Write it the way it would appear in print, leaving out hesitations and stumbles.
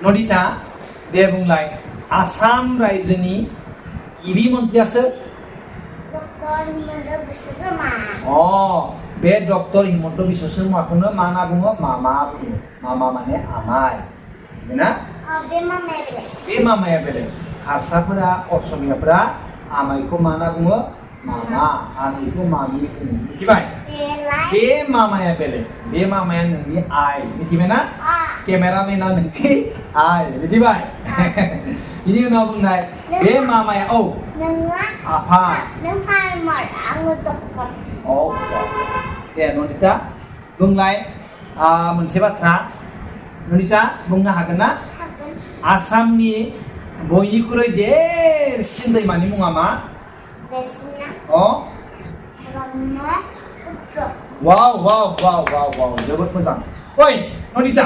नदिता दे बुंलाय आसाम रायजोनि गिबि मन्थ्रिया सोर? डक्टर हिमन्त बिश्व शर्मा। बे डक्टर हिमन्त बिश्व शर्माखौनो मा होनना बुङो? मामा बुङो। मामा माने आमाय ना? बे मामाया बेलेग। बे मामाया बेलेग। हारसाफोरा असमियाफोरा आमायखौ मा होनना बुङो? मामा। आनैखौ मामि बुङो। मिथिबाय? बे मामाया बेलेग। बे मामाया नोंनि आइ। मिथिबाय ना? केमेरामेना नोंनि आइ। मिथिबाय? बिनि उनाव बुंनाय बे मामाया नोङो आफा। नों फार्मार आङो डक्टर। दे नदिता बुंलाय मोनसे बाथ्रा। नदिता बुंनो हागोन ना? हागोन। आसामनि बयनिख्रुइ देरसिन दैमानि मुङा मा? देरसिना ब्रह्मपुत्र। वाव जोबोद मोजां। ओइ नदिता